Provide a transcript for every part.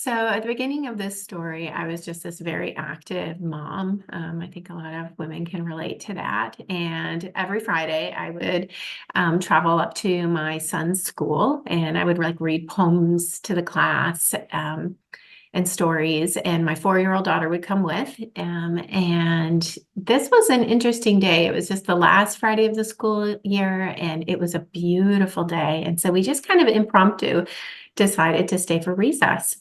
So at the beginning of this story, I was just this very active mom. I think a lot of women can relate to that. And every Friday, I would travel up to my son's school, and I would like read poems to the class and stories. And my 4-year-old daughter would come with. And this was an interesting day. It was just the last Friday of the school year, and it was a beautiful day. And so we just kind of impromptu decided to stay for recess.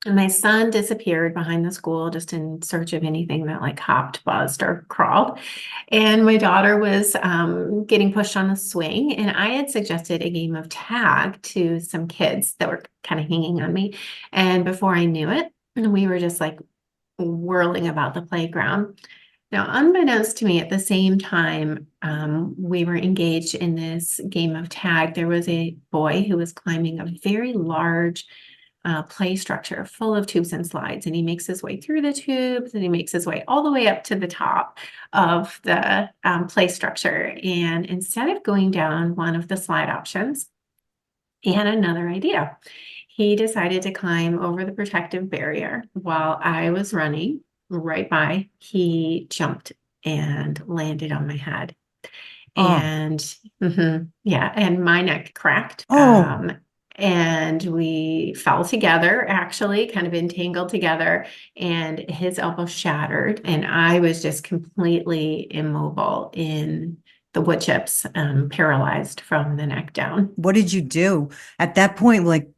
And my son disappeared behind the school just in search of anything that like hopped, buzzed, or crawled. And my daughter was getting pushed on a swing. And I had suggested a game of tag to some kids that were kind of hanging on me. And before I knew it, we were just like whirling about the playground. Now, unbeknownst to me, at the same time, we were engaged in this game of tag. There was a boy who was climbing a very large play structure full of tubes and slides, and he makes his way through the tubes, and he makes his way all the way up to the top of the play structure. And instead of going down one of the slide options, he had another idea. He decided to climb over the protective barrier while I was running right by. He jumped and landed on my head. Oh, And yeah, and my neck cracked. oh, And we fell together, actually, kind of entangled together, and his elbow shattered. And I was just completely immobile in the wood chips, paralyzed from the neck down. what did you do at that point? Like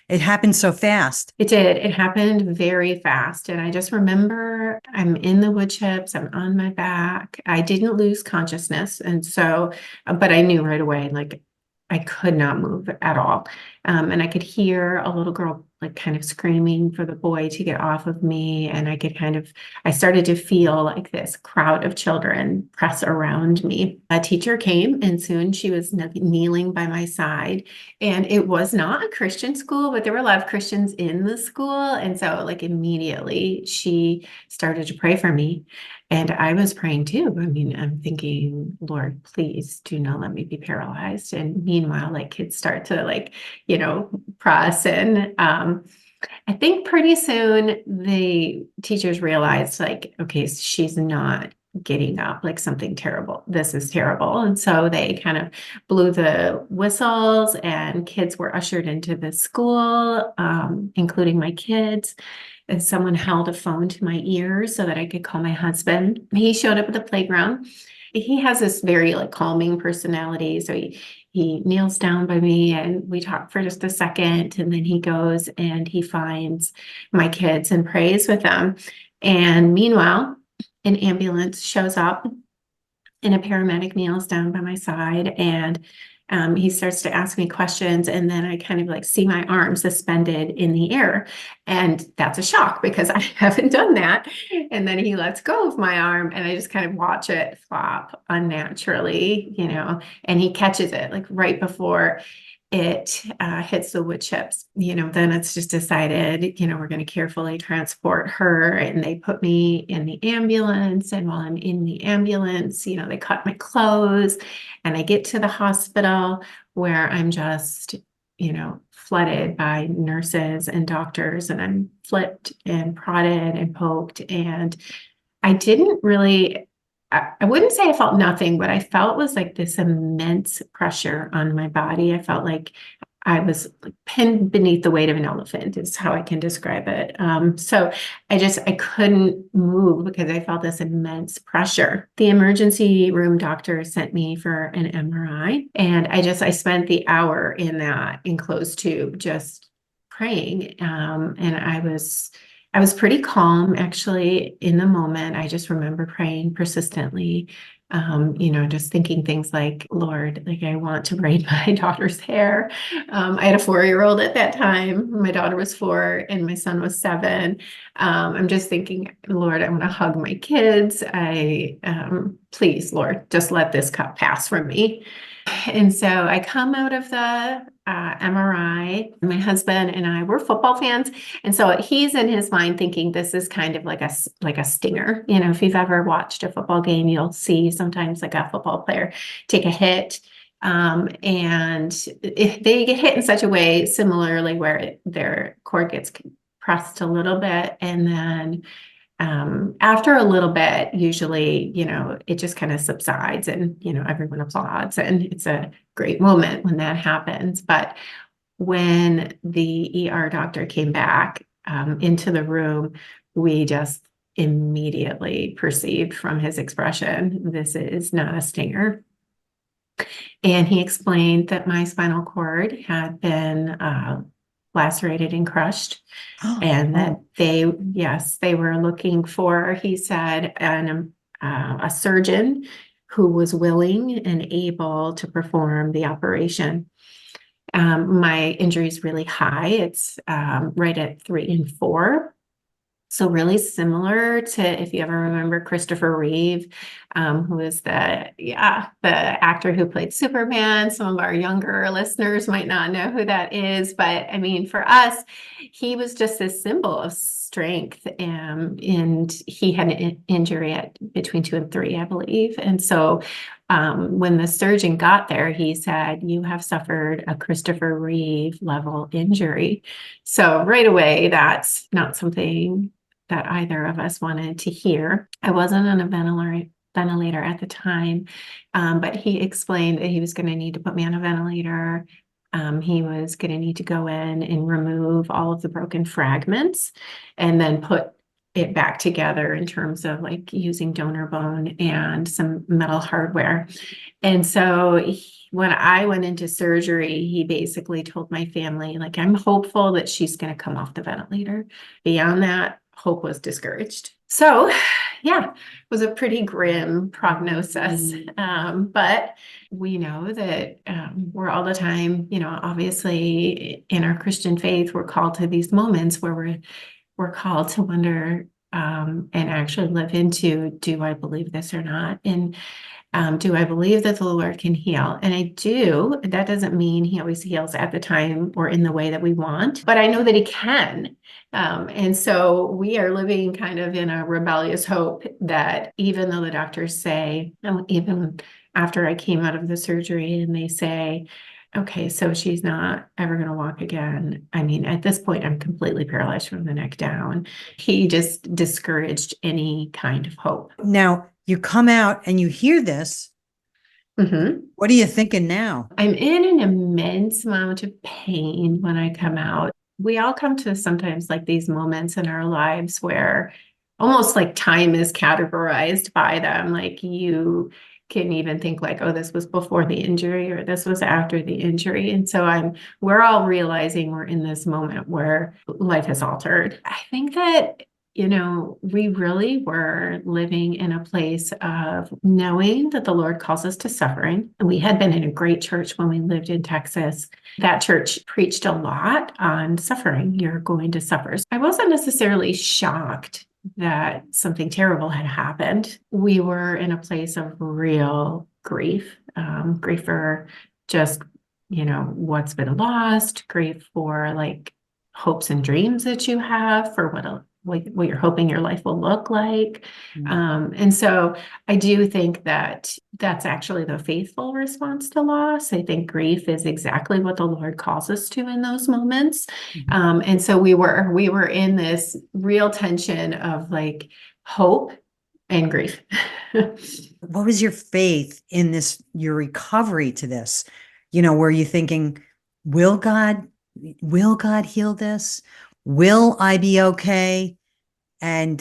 it happened so fast. It did. It happened very fast. And I just remember I'm in the wood chips, I'm on my back. I didn't lose consciousness. And so, but I knew right away, like I could not move at all. And I could hear a little girl like kind of screaming for the boy to get off of me. And I started to feel like this crowd of children press around me. A teacher came, and soon she was kneeling by my side. And it was not a Christian school, but there were a lot of Christians in the school. And so like immediately she started to pray for me. And I was praying too. I mean, I'm thinking, Lord, please do not let me be paralyzed. And meanwhile, like kids start to like, press. And I think pretty soon the teachers realized like, okay, she's not getting up, like something terrible. This is terrible. And so they kind of blew the whistles, and kids were ushered into the school, including my kids. And someone held a phone to my ear so that I could call my husband. He showed up at the playground. He has this very like calming personality. So he kneels down by me, and we talk for just a second, and then he goes and he finds my kids and prays with them. And meanwhile, an ambulance shows up, and a paramedic kneels down by my side, and he starts to ask me questions, and then I kind of like see my arm suspended in the air, and that's a shock because I haven't done that. And then he lets go of my arm, and I just kind of watch it flop unnaturally, and he catches it like right before it hits the wood chips. Then it's just decided, we're going to carefully transport her, and they put me in the ambulance. And while I'm in the ambulance, they cut my clothes, and I get to the hospital where I'm just, flooded by nurses and doctors, and I'm flipped and prodded and poked. And I didn't really, I wouldn't say I felt nothing, but I felt was like this immense pressure on my body. I felt like I was like pinned beneath the weight of an elephant, is how I can describe it. So I couldn't move because I felt this immense pressure. The emergency room doctor sent me for an MRI, and I spent the hour in that enclosed tube just praying. And I was pretty calm actually in the moment. I just remember praying persistently, just thinking things like, Lord, like I want to braid my daughter's hair. I had a 4-year-old at that time. My daughter was 4 and my son was 7. I'm just thinking, Lord, I want to hug my kids. Please, Lord, just let this cup pass from me. And so I come out of the MRI. My husband and I were football fans, and so he's in his mind thinking this is kind of like a stinger. If you've ever watched a football game, you'll see sometimes like a football player take a hit, and if they get hit in such a way, similarly where their cord gets pressed a little bit. And then after a little bit, usually, it just kind of subsides and, everyone applauds. And it's a great moment when that happens. But when the ER doctor came back into the room, we just immediately perceived from his expression, this is not a stinger. And he explained that my spinal cord had been lacerated and crushed, and that they were looking for, he said, a surgeon who was willing and able to perform the operation. My injury is really high. It's right at 3 and 4. So really similar to, if you ever remember Christopher Reeve, who is the actor who played Superman. Some of our younger listeners might not know who that is, but I mean, for us, he was just this symbol of strength, and he had an injury at between 2 and 3, I believe. And so when the surgeon got there, he said, "You have suffered a Christopher Reeve-level injury." So right away, that's not something that either of us wanted to hear. I wasn't on a ventilator at the time, but he explained that he was going to need to put me on a ventilator. He was going to need to go in and remove all of the broken fragments and then put it back together in terms of like using donor bone and some metal hardware. And so when I went into surgery, he basically told my family, like, I'm hopeful that she's going to come off the ventilator. Beyond that, hope was discouraged. So yeah, it was a pretty grim prognosis. But we know that we're all the time, obviously in our Christian faith, we're called to these moments where we're called to wonder and actually live into, do I believe this or not? And do I believe that the Lord can heal? And I do. That doesn't mean he always heals at the time or in the way that we want, but I know that he can. And so we are living kind of in a rebellious hope that even though the doctors say, even after I came out of the surgery and they say, okay, so she's not ever going to walk again. I mean, at this point, I'm completely paralyzed from the neck down. He just discouraged any kind of hope. Now you come out and you hear this. Mm-hmm. What are you thinking now? I'm in an immense amount of pain when I come out. We all come to sometimes like these moments in our lives where almost like time is categorized by them. Like you can even think like, oh, this was before the injury or this was after the injury. And so we're all realizing we're in this moment where life has altered. I think that we really were living in a place of knowing that the Lord calls us to suffering. We had been in a great church when we lived in Texas. That church preached a lot on suffering. You're going to suffer. I wasn't necessarily shocked that something terrible had happened. We were in a place of real grief, grief for just, what's been lost, grief for like hopes and dreams that you have for what you're hoping your life will look like. And so I do think that that's actually the faithful response to loss. I think grief is exactly what the Lord calls us to in those moments. And so we were in this real tension of like hope and grief. What was your faith in this, your recovery to this? Were you thinking, will God heal this? Will I be okay? And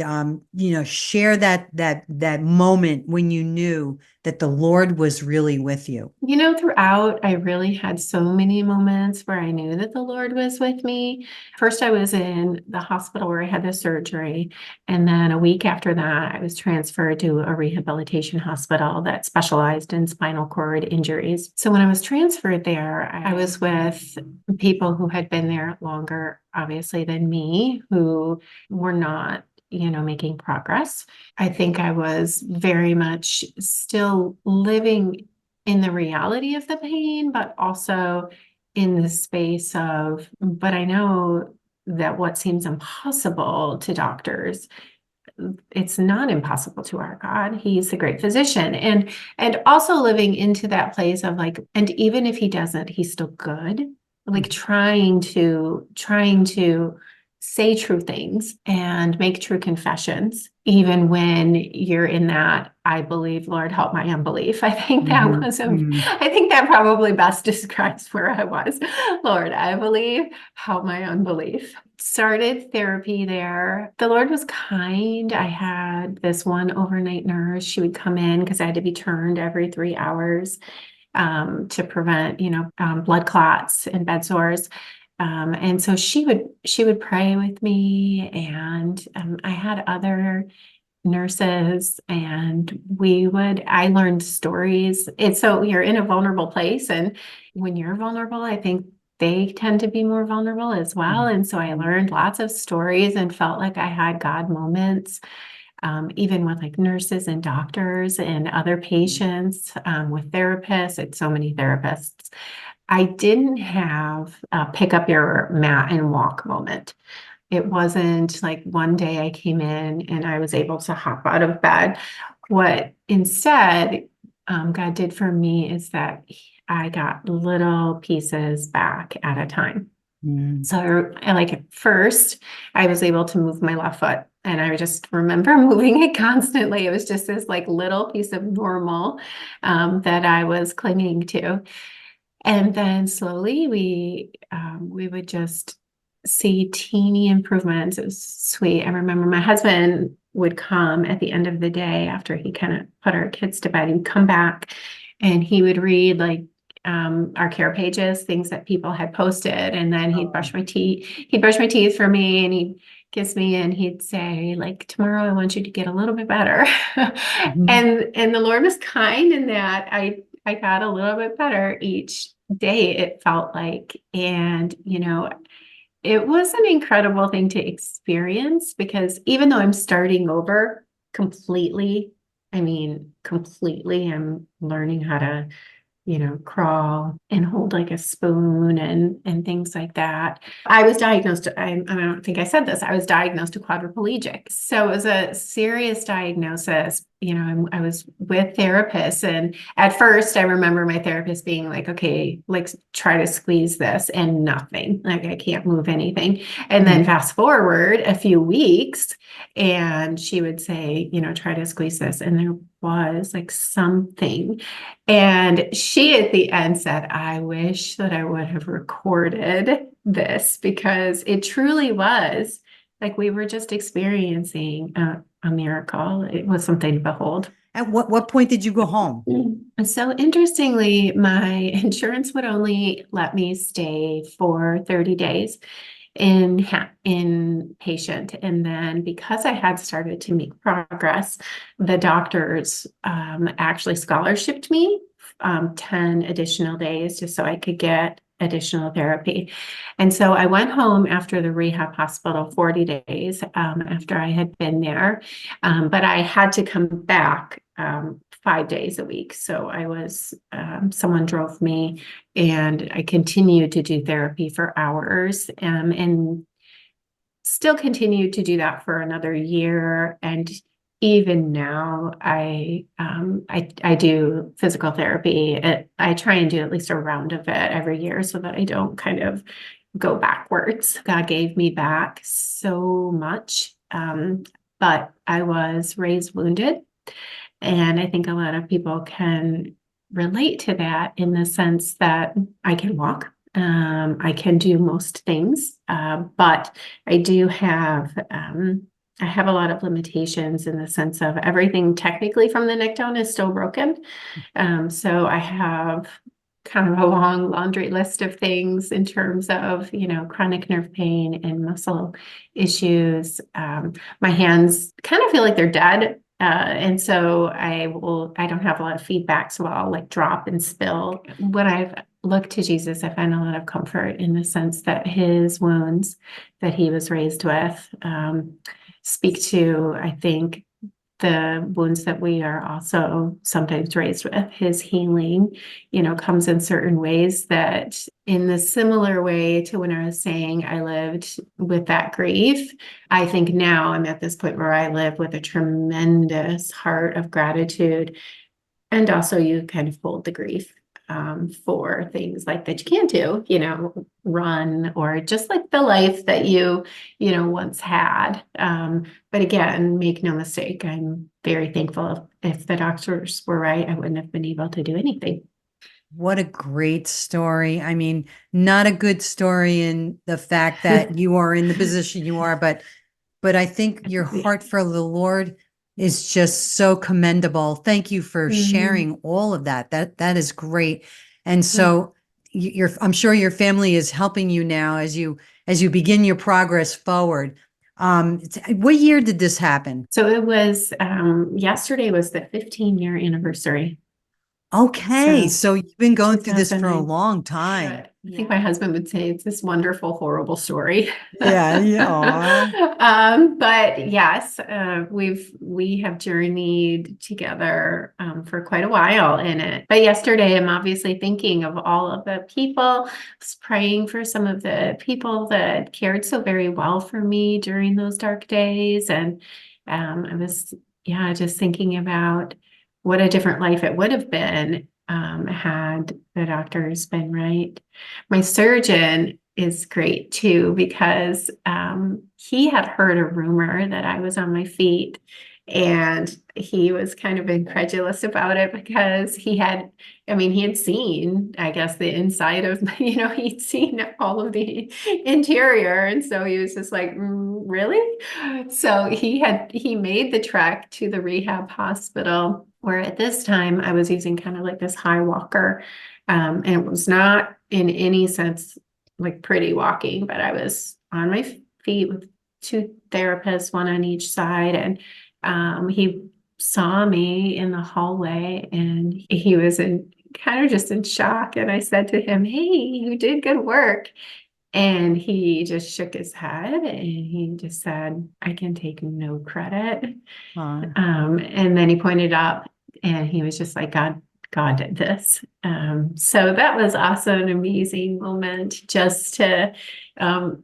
share that moment when you knew that the Lord was really with you. Throughout, I really had so many moments where I knew that the Lord was with me. First, I was in the hospital where I had the surgery. And then a week after that, I was transferred to a rehabilitation hospital that specialized in spinal cord injuries. So when I was transferred there, I was with people who had been there longer, obviously, than me, who were not making progress. I think I was very much still living in the reality of the pain, but also in the space of, but I know that what seems impossible to doctors, it's not impossible to our God. He's the great physician. And also living into that place of like, and even if he doesn't, he's still good. Like trying to say true things and make true confessions, even when you're in that, I believe, Lord, help my unbelief. I think that Mhm. was, Mhm. I think that probably best describes where I was. Lord, I believe, help my unbelief. Started therapy there. The Lord was kind. I had this one overnight nurse. She would come in because I had to be turned every 3 hours to prevent, blood clots and bed sores. And so she would pray with me, and I had other nurses, and I learned stories. And so you're in a vulnerable place, and when you're vulnerable, I think they tend to be more vulnerable as well. And so I Mhm. learned lots of stories and felt like I had God moments, even with like nurses and doctors and other patients, with therapists. It's so many therapists. I didn't have a pick up your mat and walk moment. It wasn't like one day I came in and I was able to hop out of bed. What instead God did for me is that I got little pieces back at a time. Mhm. So like at first, I was able to move my left foot, and I just remember moving it constantly. It was just this like little piece of normal that I was clinging to. And then slowly we would just see teeny improvements. It was sweet. I remember my husband would come at the end of the day after he kind of put our kids to bed. He'd come back and he would read like our care pages, things that people had posted, and then he'd Oh. brush my teeth. He'd brush my teeth for me, and he'd kiss me, and he'd say, like, tomorrow I want you to get a little bit better. Mhm. And the Lord was kind in that I got a little bit better each day, it felt like. And, it was an incredible thing to experience, because even though I'm starting over completely, I mean, completely, I'm learning how to crawl and hold like a spoon and things like that. I was diagnosed, I don't think I said this, I was diagnosed a quadriplegic. So it was a serious diagnosis. I was with therapists, and at first I remember my therapist being like, okay, like try to squeeze this, and nothing, like I can't move anything. And then Mhm. fast forward a few weeks, and she would say, try to squeeze this. And there was like something. And she at the end said, I wish that I would have recorded this, because it truly was like we were just experiencing a miracle. It was something to behold. At what point did you go home? And so interestingly, my insurance would only let me stay for 30 days in patient. And then because I had started to make progress, the doctors actually scholarshiped me 10 additional days just so I could get additional therapy. And so I went home after the rehab hospital 40 days after I had been there. But I had to come back 5 days a week. So I was, someone drove me, and I continued to do therapy for hours, and still continued to do that for another year. And even now, I do physical therapy. I try and do at least a round of it every year so that I don't kind of go backwards. God gave me back so much, but I was raised wounded, and I think a lot of people can relate to that in the sense that I can walk. I can do most things, but I do I have a lot of limitations in the sense of everything technically from the neck down is still broken. So I have kind of a long laundry list of things in terms of, chronic nerve pain and muscle issues. My hands kind of feel like they're dead. And so I don't have a lot of feedback, so I'll like drop and spill. When I've looked to Jesus, I find a lot of comfort in the sense that his wounds that he was raised with speak to, I think, the wounds that we are also sometimes raised with. His healing, comes in certain ways that, in the similar way to when I was saying I lived with that grief, I think now I'm at this point where I live with a tremendous heart of gratitude. And also you kind of hold the grief for things like that you can't do, run or just like the life that once had. But again, make no mistake, I'm very thankful. If the doctors were right, I wouldn't have been able to do anything. What a great story. I mean, not a good story in the fact that you are in the position you are, but I think your Yeah. heart for the Lord is just so commendable. Thank you for Mhm. sharing all of that. That is great. And so I'm sure your family is helping you now as you begin your progress forward. What year did this happen? So it was yesterday was the 15-year anniversary. Okay, So so you've been going through this for a 2009. long time. I think my husband would say it's this wonderful, horrible story. Yeah, yeah. Aw. But yes, we have journeyed together for quite a while in it. But yesterday, I'm obviously thinking of all of the people, was praying for some of the people that cared so very well for me during those dark days, and I was, yeah, just thinking about what a different life it would have been had the doctors been right. My surgeon is great too because he had heard a rumor that I was on my feet, and he was kind of incredulous about it because he had seen, I guess, the inside of, he'd seen all of the interior. And so he was just like, really? So he made the trek to the rehab hospital, where at this time I was using kind of like this high walker. And it was not in any sense like pretty walking, but I was on my feet with two therapists, one on each side. And he saw me in the hallway, and he was kind of just in shock. And I said to him, "Hey, you did good work." And he just shook his head and he just said, "I can take no credit." Aw. And then he pointed up and he was just like, God did this. So that was also an amazing moment just to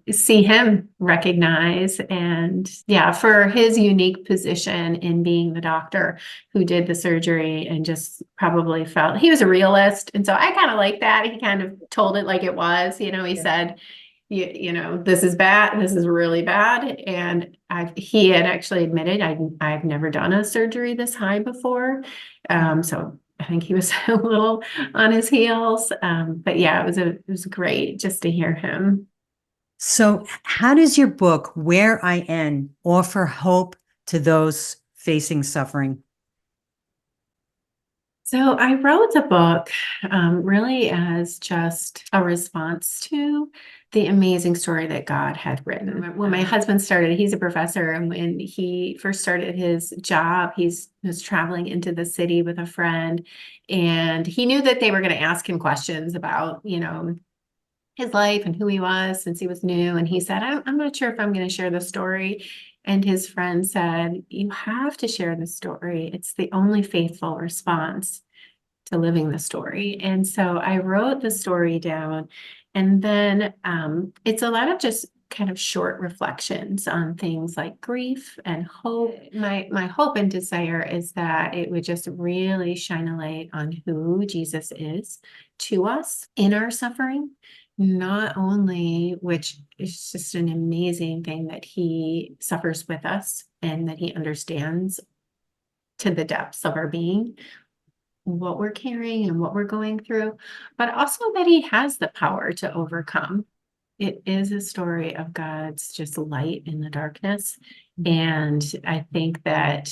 see him recognize, and yeah, for his unique position in being the doctor who did the surgery, and just probably felt he was a realist. And so I kind of like that. He kind of told it like it was, he Yeah. said, this is bad. This is really bad. And he had actually admitted I've never done a surgery this high before. So I think he was a little on his heels. But yeah, it was great just to hear him. So, how does your book, Where I End, offer hope to those facing suffering? So I wrote the book really as just a response to the amazing story that God had written. When my husband started, he's a professor, and when he first started his job, he was traveling into the city with a friend, and he knew that they were going to ask him questions about, his life and who he was since he was new. And he said, I'm not sure if I'm going to share the story. And his friend said, "You have to share the story. It's the only faithful response to living the story." And so I wrote the story down. And then it's a lot of just kind of short reflections on things like grief and hope. My hope and desire is that it would just really shine a light on who Jesus is to us in our suffering. Not only, which is just an amazing thing, that he suffers with us and that he understands to the depths of our being what we're carrying and what we're going through, but also that he has the power to overcome. It is a story of God's just light in the darkness. And I think that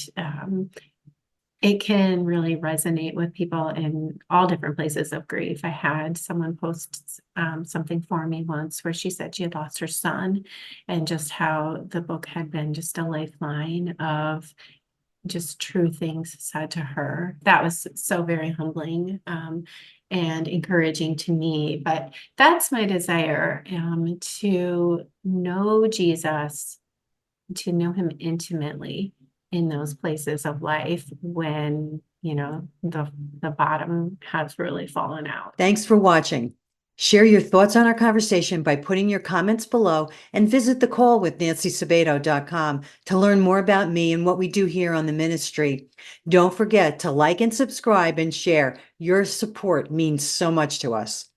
it can really resonate with people in all different places of grief. I had someone post something for me once where she said she had lost her son, and just how the book had been just a lifeline of just true things said to her. That was so very humbling and encouraging to me. But that's my desire, to know Jesus, to know him intimately in those places of life when, the bottom has really fallen out. Thanks for watching. Share your thoughts on our conversation by putting your comments below and visit thecallwithNancySabato.com to learn more about me and what we do here on the ministry. Don't forget to like and subscribe and share. Your support means so much to us.